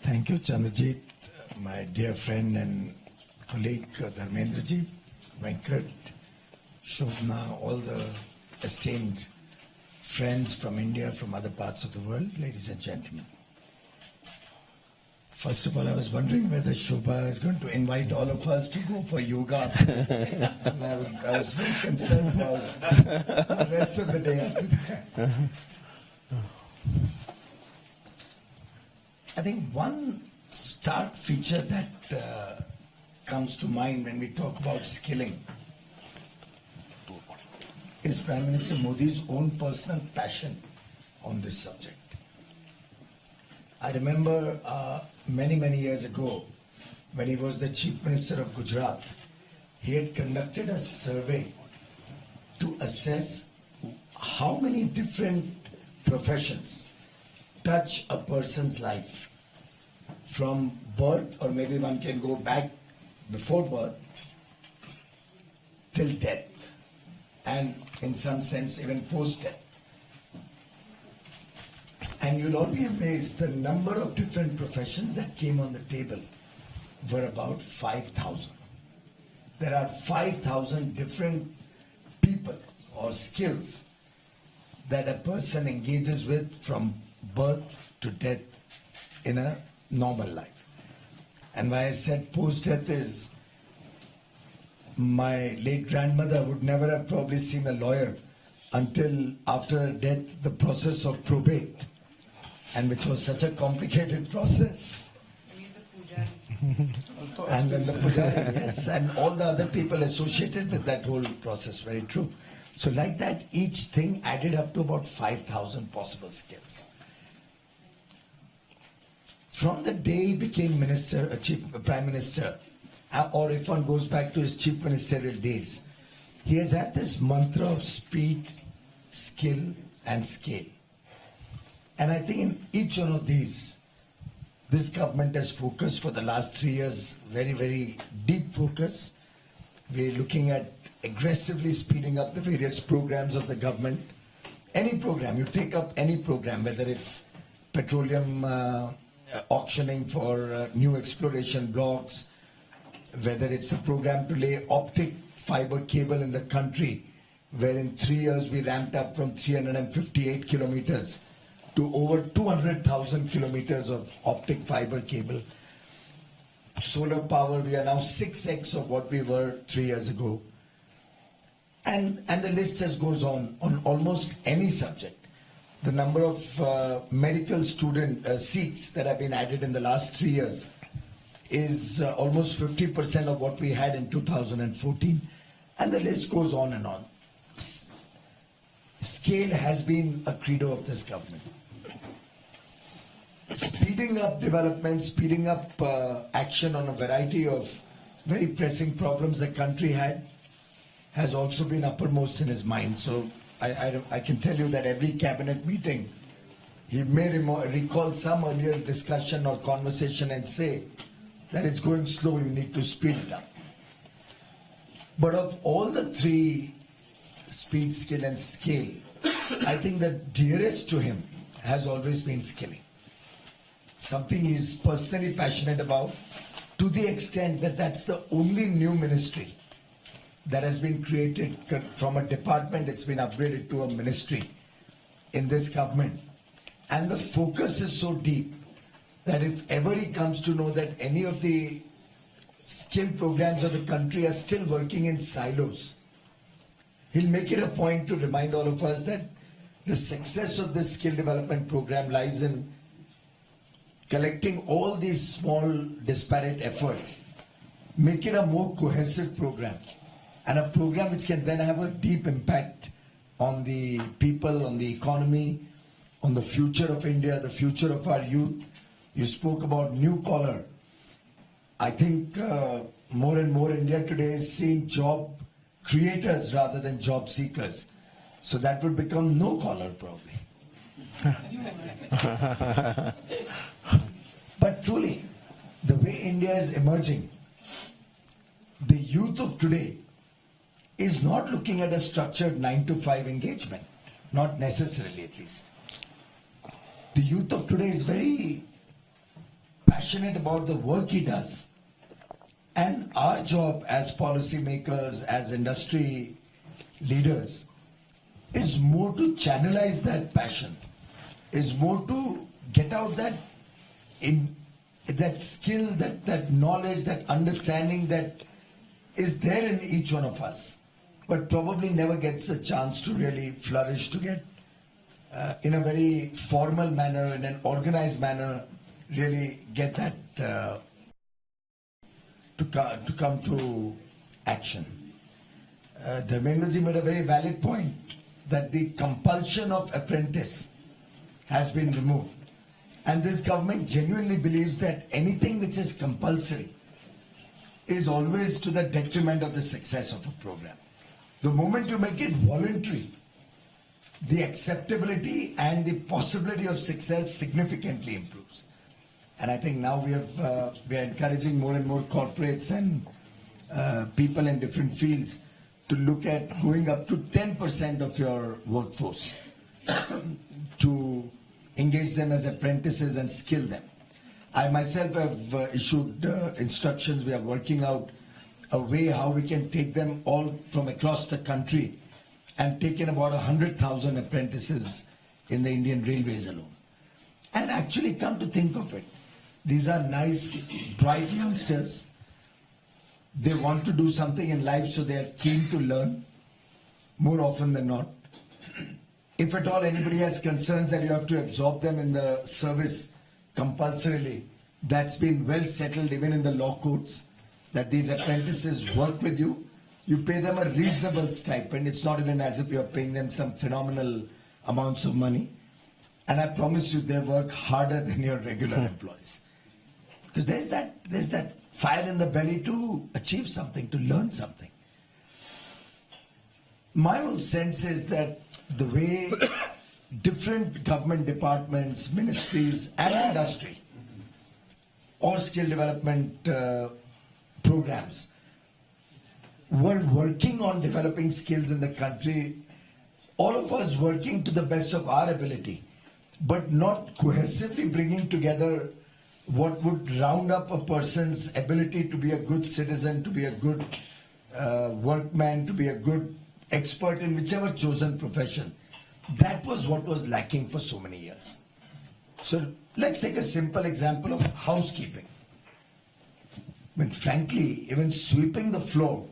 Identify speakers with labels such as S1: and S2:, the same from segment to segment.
S1: Thank you, Chandrajit, my dear friend and colleague Dharmendraji, Venkat, Shobna, all the esteemed friends from India, from other parts of the world, ladies and gentlemen. First of all, I was wondering whether Shobha is going to invite all of us to go for yoga after this. And I was very concerned about the rest of the day after that. I think one stark feature that comes to mind when we talk about skilling is Prime Minister Modi's own personal passion on this subject. I remember many years ago, when he was the Chief Minister of Gujarat, he had conducted a survey to assess how many different professions touch a person's life from birth, or maybe one can go back before birth till death, and in some sense even post-death. And you'll all be amazed, the number of different professions that came on the table were about 5,000. There are 5,000 different people or skills that a person engages with from birth to death in a normal life. And why I said post-death is, my late grandmother would never have probably seen a lawyer until after her death, the process of probate, and which was such a complicated process. And then the pujari, yes, and all the other people associated with that whole process, very true. So like that, each thing added up to about 5,000 possible skills. From the day he became minister, prime minister, or if one goes back to his chief ministerial days, he has had this mantra of speed, skill, and scale. And I think in each one of these, this government has focused for the last 3 years, very deep focus. We're looking at aggressively speeding up the various programs of the government. Any program, you take up any program, whether it's petroleum auctioning for new exploration blocks, whether it's a program to lay optic fiber cable in the country, where in 3 years we ramped up from 358 kilometers to over 200,000 kilometers of optic fiber cable. Solar power, we are now 6x of what we were 3 years ago. And the list just goes on almost any subject. The number of medical student seats that have been added in the last 3 years is almost 50% of what we had in 2014. And the list goes on and on. Scale has been a credo of this government. Speeding up development, speeding up action on a variety of very pressing problems the country had has also been uppermost in his mind. So I can tell you that every cabinet meeting, he may recall some earlier discussion or conversation and say that it's going slow, you need to speed it up. But of all the three, speed, skill and scale, I think the dearest to him has always been skilling. Something he is personally passionate about, to the extent that that's the only new ministry that has been created from a department, it's been upgraded to a ministry in this government. And the focus is so deep that if ever he comes to know that any of the skill programs of the country are still working in silos, he'll make it a point to remind all of us that the success of this skill development program lies in collecting all these small disparate efforts, make it a more cohesive program, and a program which can then have a deep impact on the people, on the economy, on the future of India, the future of our youth. You spoke about new collar. I think more and more India today is seeing job creators rather than job seekers. So that would become no collar probably. But truly, the way India is emerging, the youth of today is not looking at a structured 9-to-5 engagement, not necessarily at least. The youth of today is very passionate about the work he does. And our job as policymakers, as industry leaders, is more to channelize that passion, is more to get out that skill, that knowledge, that understanding that is there in each one of us, but probably never gets a chance to really flourish, to get in a very formal manner, in an organized manner, really get that to come to action. Dharmendraji made a very valid point that the compulsion of apprentice has been removed. And this government genuinely believes that anything which is compulsory is always to the detriment of the success of a program. The moment you make it voluntary, the acceptability and the possibility of success significantly improves. And I think now we are encouraging more and more corporates and people in different fields to look at going up to 10% of your workforce to engage them as apprentices and skill them. I myself have issued instructions. We are working out a way how we can take them all from across the country and take in about 100,000 apprentices in the Indian Railways alone. And actually, come to think of it, these are nice, bright youngsters. They want to do something in life, so they are keen to learn more often than not. If at all anybody has concerns that you have to absorb them in the service compulsorily, that's been well settled even in the law courts, that these apprentices work with you. You pay them a reasonable stipend. It's not even as if you're paying them some phenomenal amounts of money. And I promise you, they work harder than your regular employees. Because there's that fire in the belly to achieve something, to learn something. My own sense is that the way different government departments, ministries and industry or skill development programs were working on developing skills in the country, all of us working to the best of our ability, but not cohesively bringing together what would round up a person's ability to be a good citizen, to be a good workman, to be a good expert in whichever chosen profession. That was what was lacking for so many years. So let's take a simple example of housekeeping. I mean, frankly, even sweeping the floor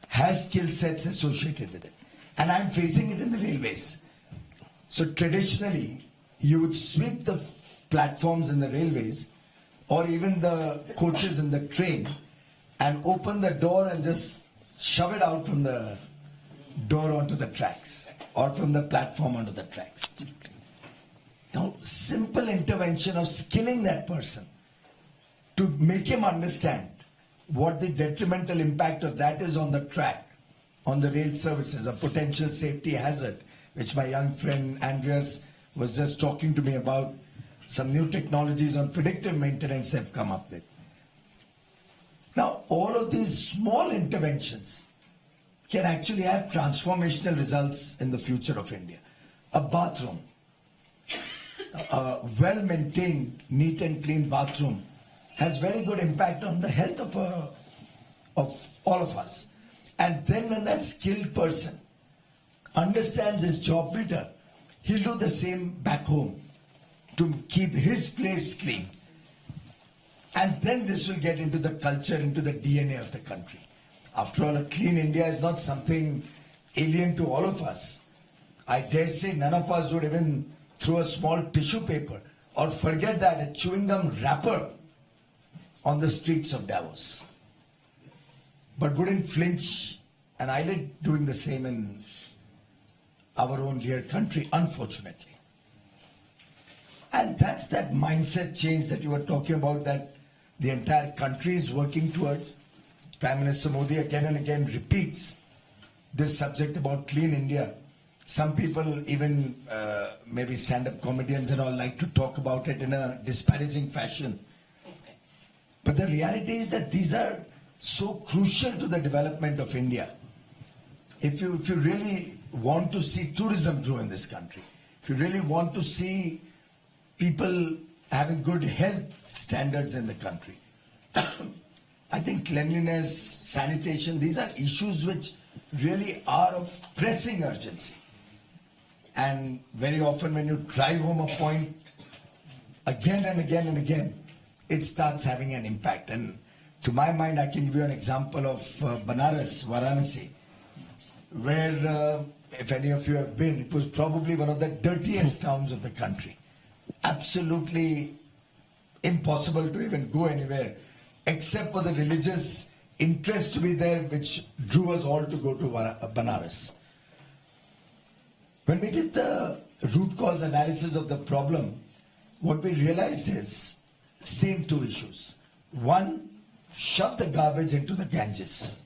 S1: has skill sets associated with it. And I'm facing it in the railways. So traditionally, you would sweep the platforms in the railways or even the coaches in the train and open the door and just shove it out from the door onto the tracks or from the platform onto the tracks. Now, simple intervention of skilling that person to make him understand what the detrimental impact of that is on the track, on the rail services, a potential safety hazard, which my young friend Andreas was just talking to me about, some new technologies on predictive maintenance they've come up with. Now, all of these small interventions can actually have transformational results in the future of India. A bathroom, a well-maintained, neat and clean bathroom has very good impact on the health of all of us. And then when that skilled person understands his job better, he'll do the same back home to keep his place clean. And then this will get into the culture, into the DNA of the country. After all, a clean India is not something alien to all of us. I dare say none of us would even throw a small tissue paper or forget that, a chewing gum wrapper on the streets of Davos. But wouldn't flinch an eyelid doing the same in our own dear country, unfortunately. And that's that mindset change that you were talking about, that the entire country is working towards. Prime Minister Modi again and again repeats this subject about clean India. Some people, even maybe stand-up comedians and all, like to talk about it in a disparaging fashion. But the reality is that these are so crucial to the development of India. If you really want to see tourism grow in this country, if you really want to see people having good health standards in the country. I think cleanliness, sanitation, these are issues which really are of pressing urgency. And very often when you drive home a point again and again and again, it starts having an impact. And to my mind, I can give you an example of Banaras, Varanasi, where if any of you have been, it was probably one of the dirtiest towns of the country. Absolutely impossible to even go anywhere, except for the religious interest to be there, which drew us all to go to Banaras. When we did the root cause analysis of the problem, what we realized is same two issues. One, shove the garbage into the Ganges.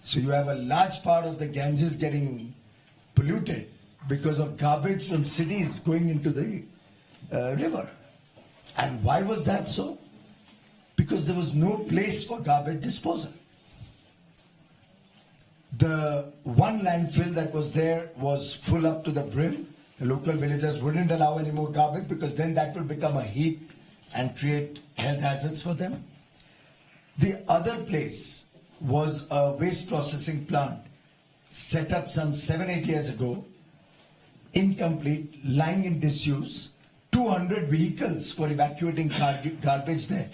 S1: So you have a large part of the Ganges getting polluted because of garbage from cities going into the river. And why was that so? Because there was no place for garbage disposal. The one landfill that was there was full up to the brim. The local villagers wouldn't allow any more garbage because then that would become a heap and create health hazards for them. The other place was a waste processing plant set up some 7-8 years ago, incomplete, lying in disuse, 200 vehicles for evacuating garbage there,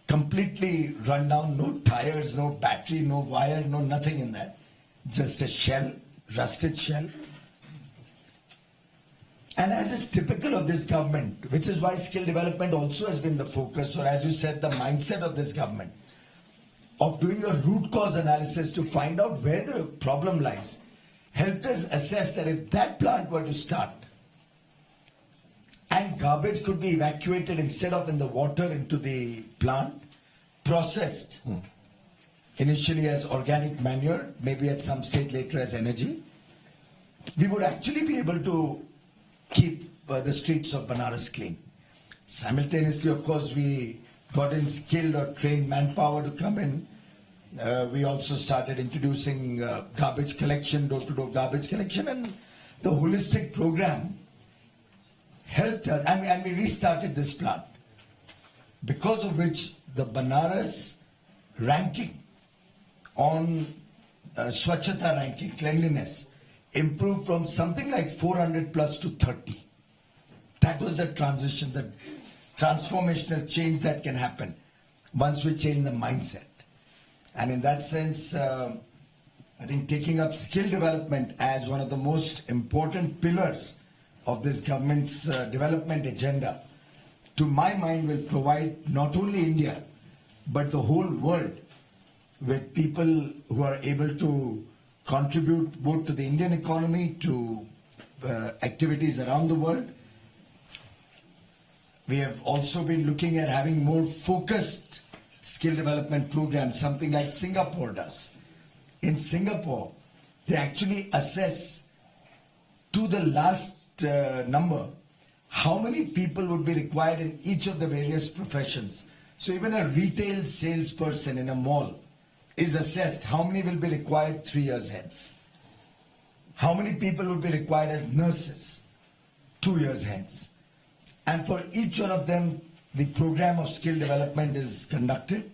S1: completely run down, no tires, no battery, no wire, no nothing in that, just a shell, rusted shell. And as is typical of this government, which is why skill development also has been the focus, or as you said, the mindset of this government, of doing a root cause analysis to find out where the problem lies, helped us assess that if that plant were to start and garbage could be evacuated instead of in the water into the plant, processed initially as organic manure, maybe at some stage later as energy, we would actually be able to keep the streets of Banaras clean. Simultaneously, of course, we got in skilled or trained manpower to come in. We also started introducing garbage collection, door-to-door garbage collection, and the holistic program helped us, and we restarted this plant, because of which the Banaras ranking on Swachhata ranking, cleanliness, improved from something like 400 plus to 30. That was the transition, the transformational change that can happen once we change the mindset. And in that sense, I think taking up skill development as one of the most important pillars of this government's development agenda, to my mind, will provide not only India, but the whole world with people who are able to contribute both to the Indian economy, to activities around the world. We have also been looking at having more focused skill development programs, something like Singapore does. In Singapore, they actually assess to the last number how many people would be required in each of the various professions. So even a retail salesperson in a mall is assessed how many will be required 3 years hence. How many people would be required as nurses 2 years hence. And for each one of them, the program of skill development is conducted.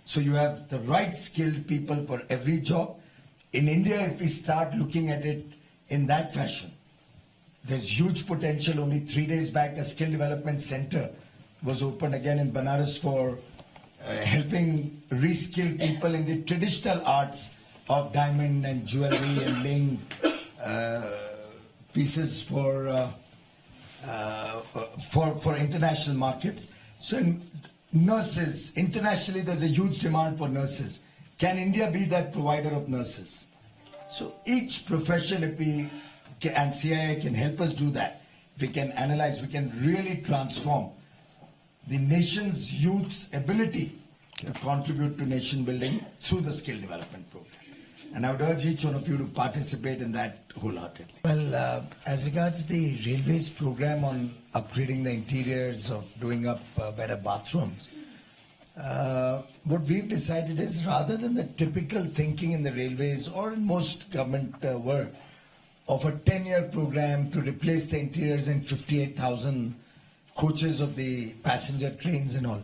S1: So you have the right skilled people for every job. In India, if we start looking at it in that fashion, there's huge potential. Only 3 days back, a skill development center was opened again in Banaras for helping reskill people in the traditional arts of diamond and jewelry and laying pieces for international markets. So in nurses, internationally there's a huge demand for nurses. Can India be that provider of nurses? So each profession, if we can, and CIA can help us do that, if we can analyze, we can really transform the nation's youth's ability to contribute to nation building through the skill development program. And I would urge each one of you to participate in that wholeheartedly. Well, as regards the railways program on upgrading the interiors, of doing up better bathrooms, what we've decided is, rather than the typical thinking in the railways or in most government work of a 10-year program to replace the interiors in 58,000 coaches of the passenger trains and all.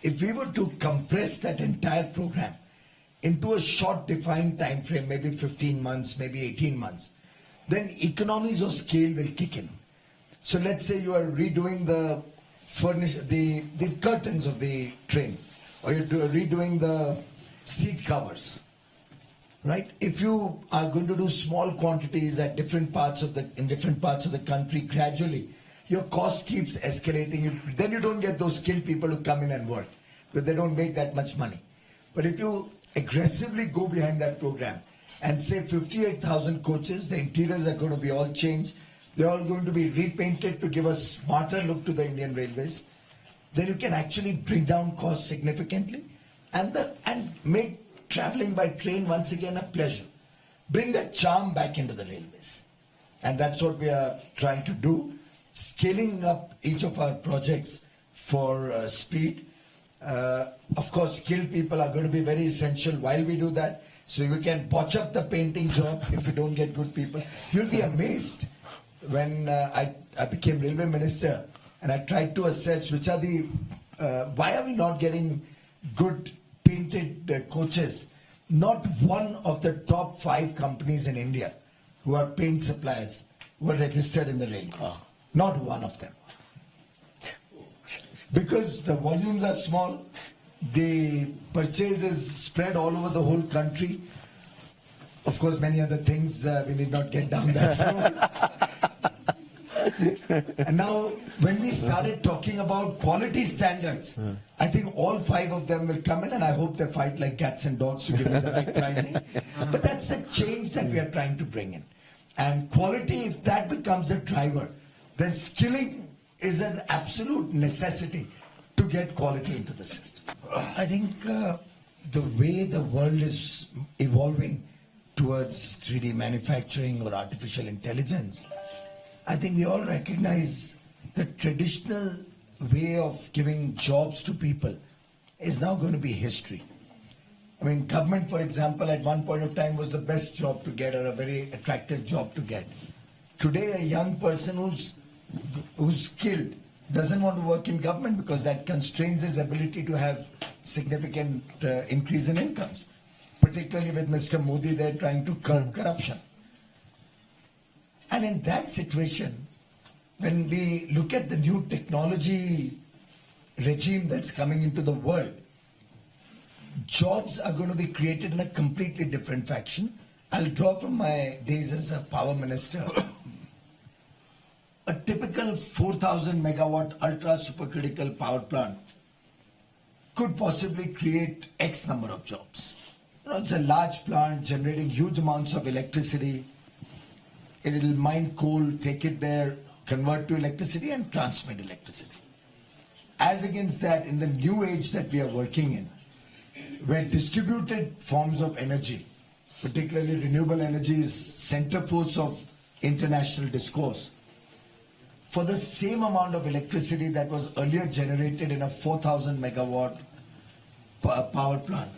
S1: If we were to compress that entire program into a short defined time frame, maybe 15 months, maybe 18 months, then economies of scale will kick in. So let's say you are redoing the curtains of the train, or you're redoing the seat covers, right? If you are going to do small quantities at different parts of the country gradually, your cost keeps escalating. Then you don't get those skilled people who come in and work, because they don't make that much money. But if you aggressively go behind that program and say 58,000 coaches, the interiors are going to be all changed, they're all going to be repainted to give a smarter look to the Indian Railways, then you can actually bring down costs significantly and make traveling by train once again a pleasure. Bring that charm back into the railways. And that's what we are trying to do, scaling up each of our projects for speed. Of course, skilled people are going to be very essential while we do that. So you can botch up the painting job if you don't get good people. You'll be amazed. When I became railway minister and I tried to assess which are why are we not getting good painted coaches? Not one of the top 5 companies in India who are paint suppliers were registered in the railways. Not one of them. Because the volumes are small, the purchase is spread all over the whole country. Of course, many other things, we need not get down that road. And now, when we started talking about quality standards, I think all 5 of them will come in, and I hope they fight like cats and dogs to give me the right pricing. But that's the change that we are trying to bring in. And quality, if that becomes the driver, then skilling is an absolute necessity to get quality into the system. I think the way the world is evolving towards 3D manufacturing or artificial intelligence, I think we all recognize the traditional way of giving jobs to people is now going to be history. I mean, government, for example, at one point of time was the best job to get, or a very attractive job to get. Today, a young person who's skilled doesn't want to work in government because that constrains his ability to have significant increase in incomes, particularly with Mr. Modi there trying to curb corruption. And in that situation, when we look at the new technology regime that's coming into the world, jobs are going to be created in a completely different fashion. I'll draw from my days as a power minister. A typical 4,000 megawatt ultra supercritical power plant could possibly create X number of jobs. You know, it's a large plant generating huge amounts of electricity. It will mine coal, take it there, convert to electricity and transmit electricity. As against that, in the new age that we are working in, where distributed forms of energy, particularly renewable energy, is center force of international discourse, for the same amount of electricity that was earlier generated in a 4,000 megawatt power plant,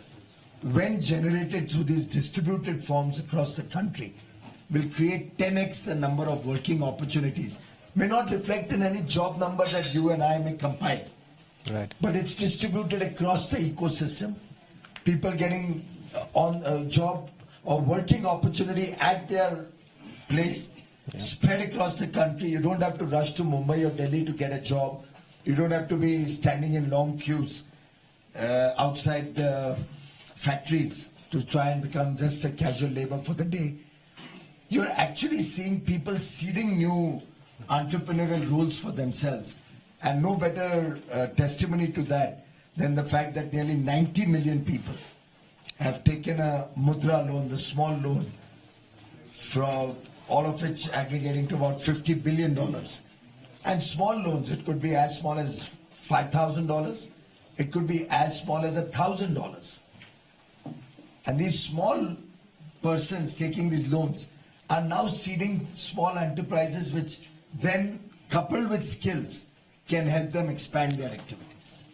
S1: when generated through these distributed forms across the country, will create 10x the number of working opportunities. May not reflect in any job number that you and I may compile. Right. But it's distributed across the ecosystem. People getting on a job or working opportunity at their place, spread across the country. You don't have to rush to Mumbai or Delhi to get a job. You don't have to be standing in long queues outside factories to try and become just a casual labor for the day. You're actually seeing people seeding new entrepreneurial rules for themselves. And no better testimony to that than the fact that nearly 90 million people have taken a mudra loan, the small loan, from all of which aggregating to about $50 billion. And small loans, it could be as small as $5,000. It could be as small as $1,000. And these small persons taking these loans are now seeding small enterprises which then, coupled with skills, can help them expand their activities.